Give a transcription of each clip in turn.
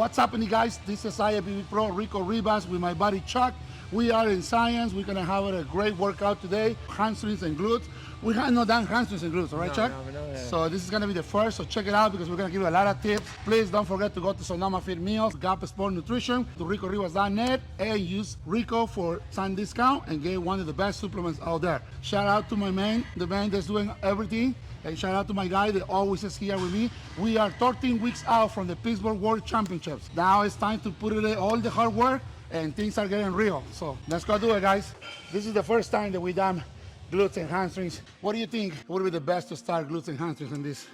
What's happening, guys? This is IFBB Pro Rico Ribas with my buddy Chuck. We are in science. We're gonna have a great workout today. Hamstrings and glutes. We have not done hamstrings and glutes, all right, Chuck? No. So this is gonna be the first, so check it out because we're gonna give you a lot of tips. Please don't forget to go to Sonoma Fit Meals, Gap Sport Nutrition, to RicoRibas.net, and use Rico for some discount and get one of the best supplements out there. Shout out to my man, the man that's doing everything. And shout out to my guy that always is here with me. We are 13 weeks out from the Pittsburgh World Championships. Now it's time to put in all the hard work and things are getting real. So let's go do it, guys. This is the first time that we done glutes and hamstrings. What do you think would be the best to start glutes and hamstrings in this?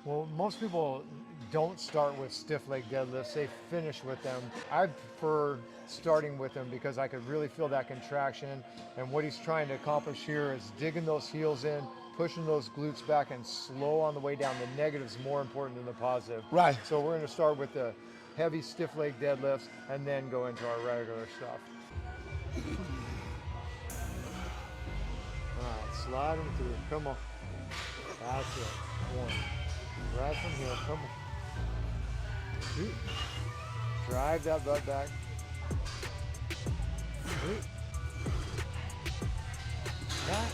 Well, most people don't start with stiff leg deadlifts. They finish with them. I prefer starting with them because I could really feel that contraction. And what he's trying to accomplish here is digging those heels in, pushing those glutes back, and slow on the way down. The negative is more important than the positive. Right. So we're going to start with the heavy stiff leg deadlifts and then go into our regular stuff. All right, slide them through. Come on. That's it. One. Right from here. Come on. Two. Drive that butt back. Three. That.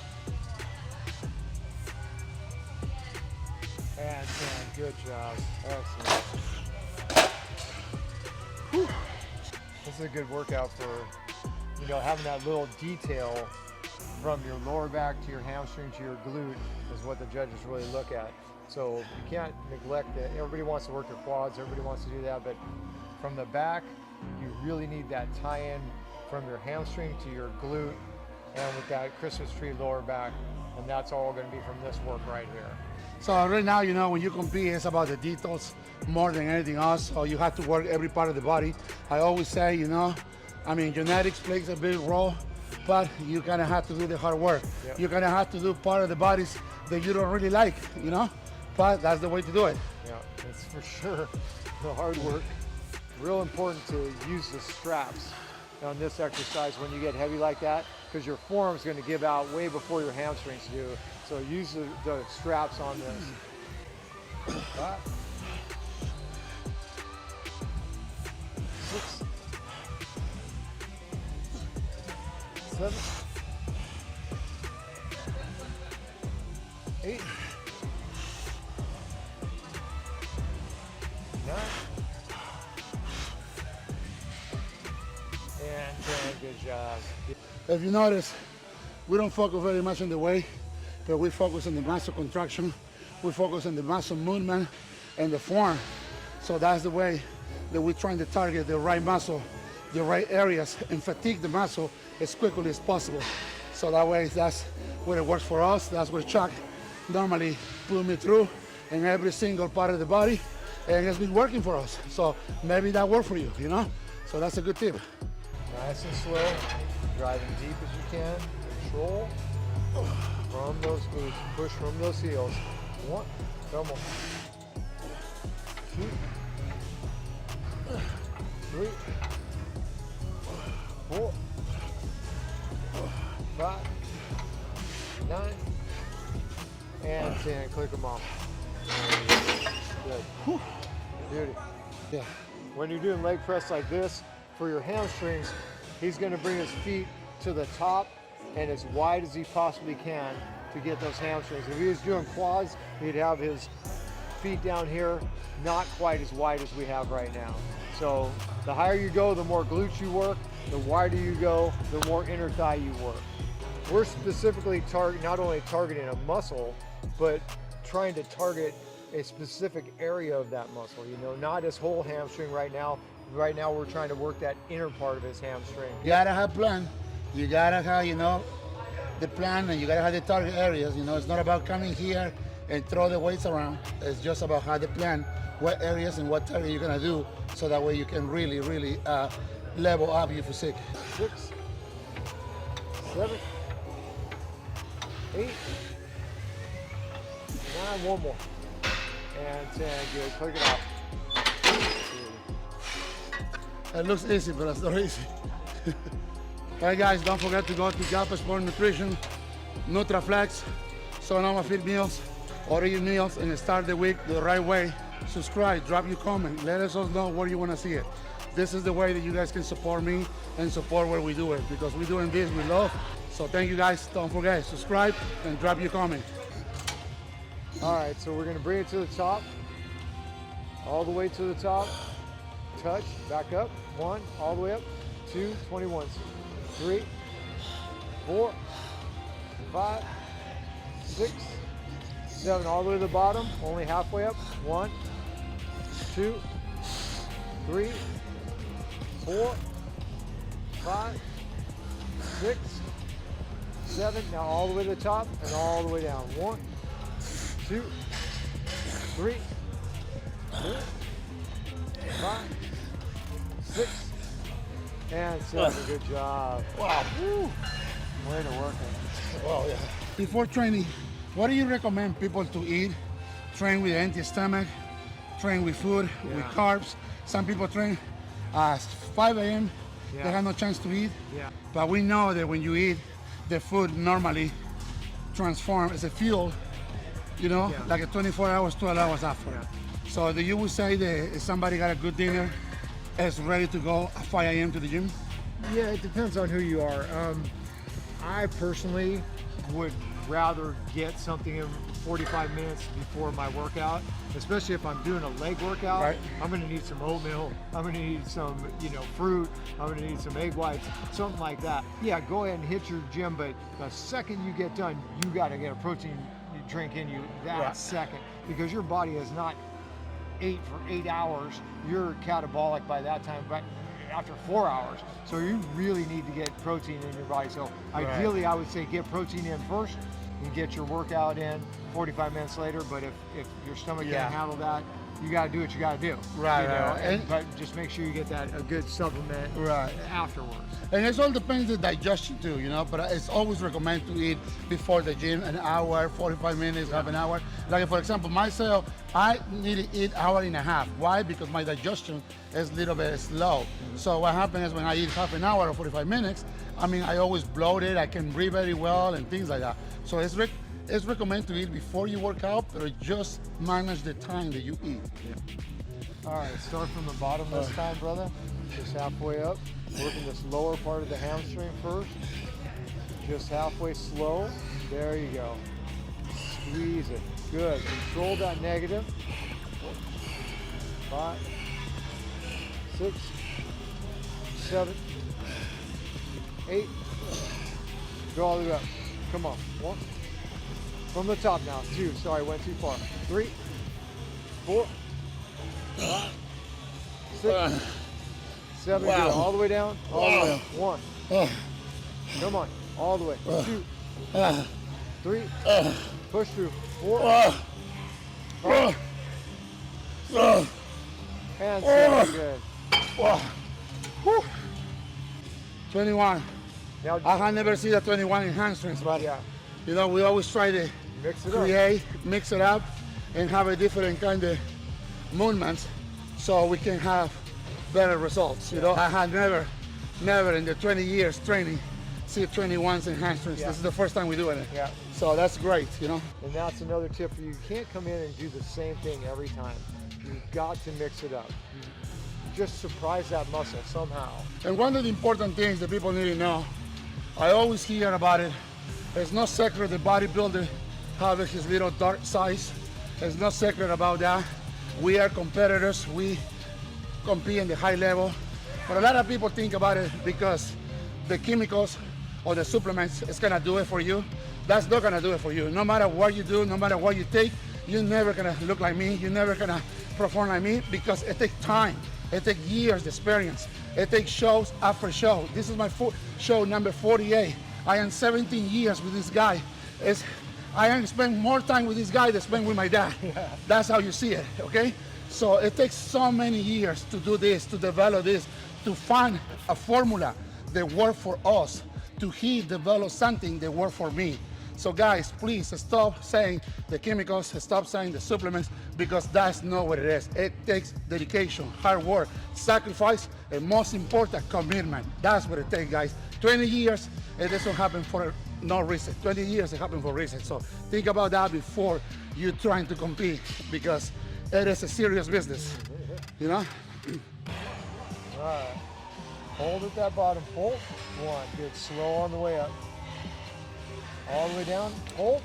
And 10. Good job. Excellent. Whew. This is a good workout for, having that little detail from your lower back to your hamstring to your glute is what the judges really look at. So you can't neglect it. Everybody wants to work their quads, everybody wants to do that, but from the back, you really need that tie-in from your hamstring to your glute and with that Christmas tree lower back, and that's all going to be from this work right here. So right now, when you compete, it's about the details more than anything else. So you have to work every part of the body. I always say, genetics plays a big role, but you kind of have to do the hard work. Yep. You're going to have to do part of the bodies that you don't really like, but that's the way to do it. Yeah, it's for sure the hard work. Real important to use the straps on this exercise when you get heavy like that, because your forearm is going to give out way before your hamstrings do. So use the straps on this. 5, 6, 7, 8, 9, and 10. Good job. If you notice, we don't focus very much on the weight, but we focus on the muscle contraction, we focus on the muscle movement and the form. So that's the way that we're trying to target the right muscle, the right areas, and fatigue the muscle as quickly as possible. So that way, that's what it works for us. That's what Chuck normally put me through in every single part of the body, and it's been working for us. So maybe that worked for you, So that's a good tip. Nice and slow, driving deep as you can. Control from those glutes, push from those heels. 1, come on. 2, 3, 4, 5, 9, and 10. Click them off. Good. Beauty. Yeah. When you're doing leg press like this, for your hamstrings, he's going to bring his feet to the top and as wide as he possibly can to get those hamstrings. If he was doing quads, he'd have his feet down here, not quite as wide as we have right now. So the higher you go, the more glutes you work. The wider you go, the more inner thigh you work. We're specifically not only targeting a muscle, but trying to target a specific area of that muscle, not his whole hamstring right now. Right now we're trying to work that inner part of his hamstring. You gotta have plan. You gotta have, the plan, and you gotta have the target areas. It's not about coming here and throw the weights around. It's just about how the plan, what areas and what target you're gonna do, so that way you can really, really level up your physique. 6, 7, 8, 9, one more, and 10. Good. Click it out. It looks easy, but it's not easy. Hey guys, don't forget to go to Gap Sport Nutrition, NutraFlex, Sonoma Fit Meals, order your meals and start the week the right way subscribe, drop your comment, let us all know where you want to see it. This is the way that you guys can support me and support where we do it, because we're doing this with love. So thank you guys. Don't forget, subscribe and drop your comment. All right, so we're gonna bring it to the top, all the way to the top, touch, back up, 1, all the way up, 2, 21s, 3, 4, 5, 6, 7, all the way to the bottom, only halfway up, 1, 2, 3, 4, 5, 6, 7, now all the way to the top and all the way down, 1, 2, 3, 4, 5, 6, and 7. Good job. Wow. Woo. Way to work it. Wow, yeah. Before training, what do you recommend people to eat? Train with an empty stomach, train with food, with carbs. Some people train at 5 a.m. They have no chance to eat. Yeah. But we know that when you eat, the food normally transforms as a fuel, you know, like a 24 hours, 12 hours after. Yeah. So you would say that if somebody got a good dinner, is ready to go at 5 a.m. to the gym? Yeah, it depends on who you are. I personally would rather get something in 45 minutes before my workout, especially if I'm doing a leg workout. Right. I'm gonna need some oatmeal, I'm gonna need some, fruit, I'm gonna need some egg whites, something like that. Yeah, go ahead and hit your gym, but the second you get done, you gotta get a protein drink in you that second, because your body has not ate for 8 hours. You're catabolic by that time, but after 4 hours. So you really need to get protein in your body. So ideally, I would say get protein in first and get your workout in 45 minutes later. But if your stomach can't handle that, you got to do what you got to do. But just make sure you get a good supplement afterwards. And it all depends on digestion too, but it's always recommended to eat before the gym, an hour, 45 minutes, half an hour. Like for example, myself, I need to eat hour and a half. Why? Because my digestion is a little bit slow. So what happens is when I eat half an hour or 45 minutes, I always bloated, I can breathe very well and things like that. So it's recommended to eat before you work out, but just manage the time that you eat. All right, start from the bottom this time, brother. Just halfway up. Working this lower part of the hamstring first. Just halfway slow. There you go. Squeeze it. Good. Control that negative. 5, 6, 7, 8. Go all the way up. Come on. 1. From the top now. 2. Sorry, went too far. 3, 4, 5, 6, 7. Good. All the way down. All the way up. 1. Come on. All the way. 2, 3. Push through. 4. 5. And 7. Good. 21. Now, I have never seen a 21 in hamstrings, but we always try to mix it up, and have a different kind of movements so we can have better results. I had never in the 20 years training see 21s in hamstrings. This is the first time we're doing it. So that's great, And that's another tip for you. You can't come in and do the same thing every time. You've got to mix it up. You just surprise that muscle somehow. And one of the important things that people need to know, I always hear about it, it's no secret the bodybuilder having his little dark size. There's no secret about that. We are competitors. We compete in the high level. But a lot of people think about it because the chemicals or the supplements is gonna do it for you. That's not gonna do it for you. No matter what you do, no matter what you take, you're never gonna look like me. You're never gonna perform like me, because it takes time. It takes years of experience. It takes shows after show. This is my show number 48. I am 17 years with this guy. I am spend more time with this guy than spend with my dad. That's how you see it, okay? So it takes so many years to do this, to develop this, to find a formula that works for us, to he develop something that works for me. So guys, please stop saying the chemicals, stop saying the supplements, because that's not what it is. It takes dedication, hard work, sacrifice, and most important, commitment. That's what it takes, guys. 20 years, it doesn't happen for no reason. 20 years, it happened for a reason. So think about that before you're trying to compete, because it is a serious business, you know? All right. Hold at that bottom. Pull. 1. Good. Slow on the way up. All the way down. Hold.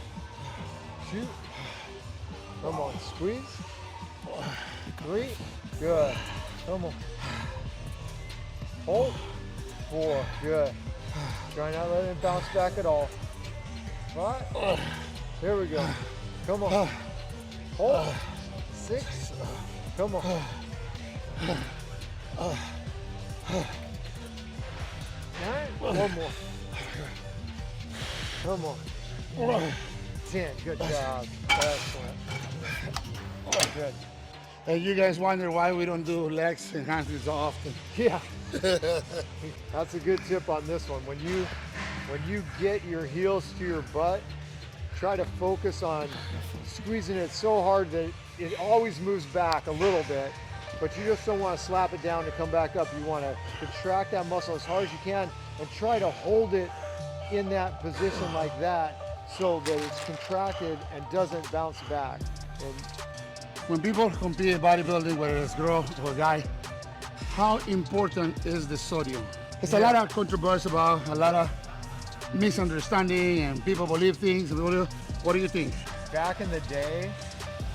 Shoot. Come on. Squeeze. 3. Good. Come on. Hold. 4. Good. Try not to let it bounce back at all. 5. Here we go. Come on. Hold. 6. Come on. 9. One more. Come on. 10. Good job. Excellent. Good. And you guys wonder why we don't do legs and hamstrings so often. Yeah. That's a good tip on this one. When you get your heels to your butt, try to focus on squeezing it so hard that it always moves back a little bit, but you just don't want to slap it down to come back up. You want to contract that muscle as hard as you can and try to hold it in that position like that so that it's contracted and doesn't bounce back. And when people compete in bodybuilding, whether it's girl or guy, how important is the sodium? There's a lot of controversy about, a lot of misunderstanding, and people believe things. What do you think? Back in the day,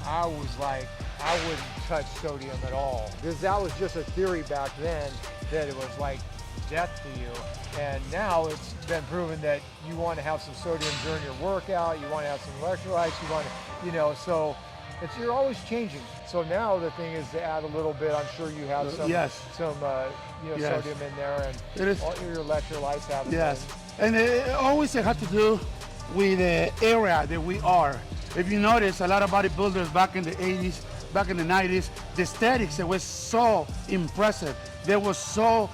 I was like, I wouldn't touch sodium at all, because that was just a theory back then that it was like death to you. And now it's been proven that you want to have some sodium during your workout, you want to have some electrolytes, you want to, you know, so you're always changing. So now the thing is to add a little bit. I'm sure you have some, sodium in there, and all your electrolytes have it. Yes, and it always has to do with the area that we are. If you notice, a lot of bodybuilders back in the 80s, back in the 90s, the aesthetics, it was so impressive. They were so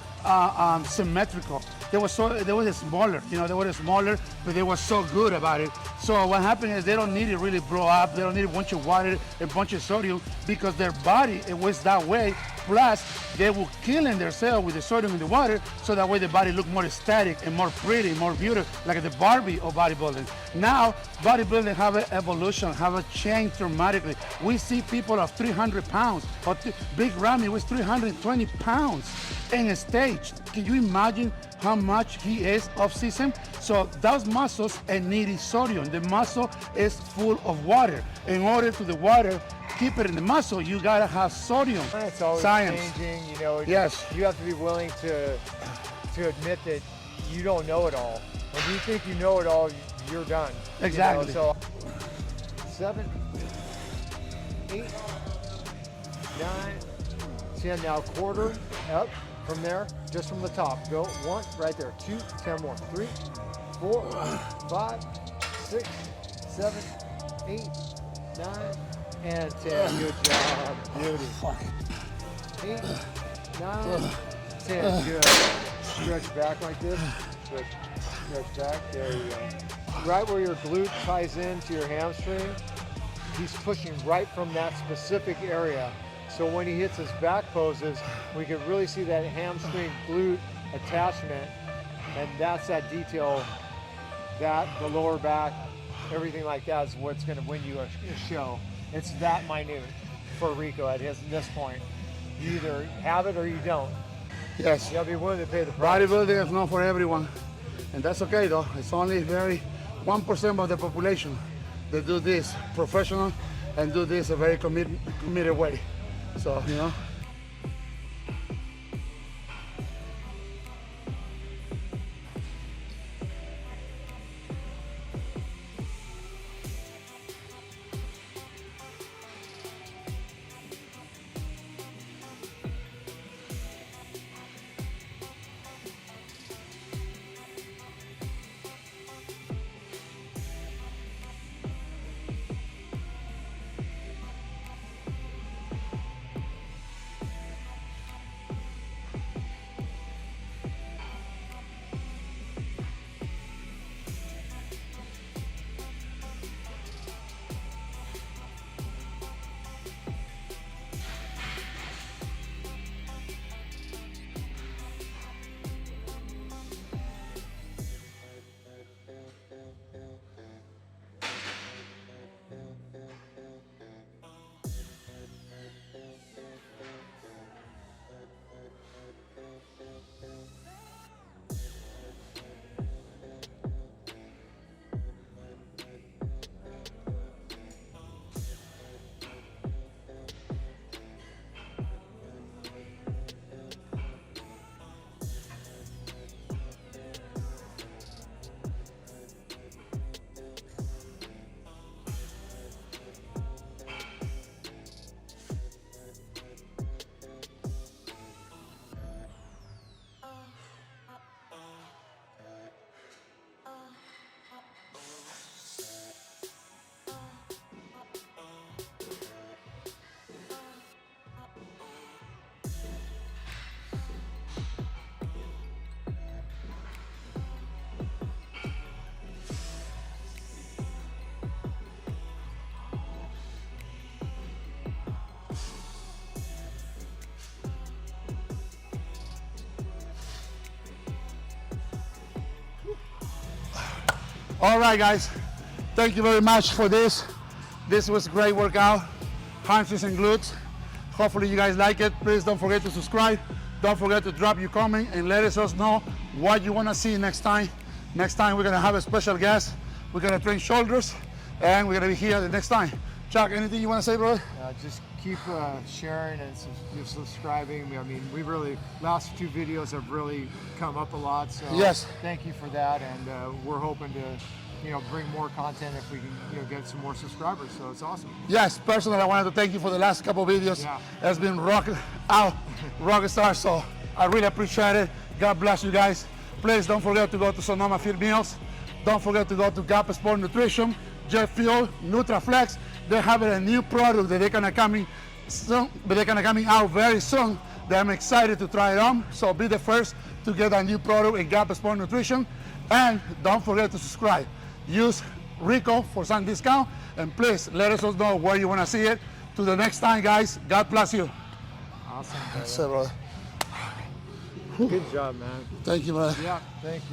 symmetrical. They were smaller, they were smaller, but they were so good about it. So what happened is they don't need to really blow up. They don't need a bunch of water, a bunch of sodium, because their body, it was that way. Plus, they were killing themselves with the sodium in the water, so that way the body looked more aesthetic and more pretty, more beautiful, like the Barbie of bodybuilding. Now, bodybuilding have an evolution, have a change dramatically. We see people of 300 pounds, or Big Ramy was 320 pounds in a stage. Can you imagine how much he is off season? So those muscles need sodium. The muscle is full of water. In order to the water keep it in the muscle, you gotta have sodium. It's always changing, Yes. You have to be willing to admit that you don't know it all. When you think you know it all, you're done. Exactly. So 7, 8, 9, 10. Now quarter up from there, just from the top. Go 1, right there. 2, 10 more. 3, 4, 5, 6, 7, 8, 9, and 10. Good job. Beauty. 8, 9, 10. Good. Stretch back like this. Stretch back. There you go. Right where your glute ties into your hamstring, he's pushing right from that specific area. So when he hits his back poses, we can really see that hamstring glute attachment, and that's that detail, that the lower back, everything like that is what's going to win you a show. It's that minute for Rico at this point. You either have it or you don't. Yes. You gotta be willing to pay the price. Bodybuilding is not for everyone, and that's okay though. It's only 1% of the population that do this professional and do this a very committed way. So, All right, guys. Thank you very much for this. This was a great workout. Hamstrings and glutes. Hopefully you guys like it. Please don't forget to subscribe. Don't forget to drop your comment and let us know what you want to see next time. Next time we're going to have a special guest. We're going to train shoulders and we're going to be here the next time. Chuck, anything you want to say, brother? Just keep sharing and subscribing. I mean, we really, last 2 videos have really come up a lot. So yes, thank you for that. And we're hoping to, bring more content if we can, get some more subscribers. So it's awesome. Yes, personally, I wanted to thank you for the last couple of videos. Yeah. It's been rock star. So I really appreciate it. God bless you guys. Please don't forget to go to Sonoma Fit Meals. Don't forget to go to Gap Sport Nutrition, Jet Fuel, NutraFlex. They're having a new product that they're gonna coming out very soon. That I'm excited to try it on. So be the first to get a new product in Gap Sport Nutrition. And don't forget to subscribe. Use Rico for some discount. And please let us know where you wanna see it. To the next time, guys. God bless you. Awesome. That's it, brother. Good job, man. Thank you, brother. Yeah, thank you.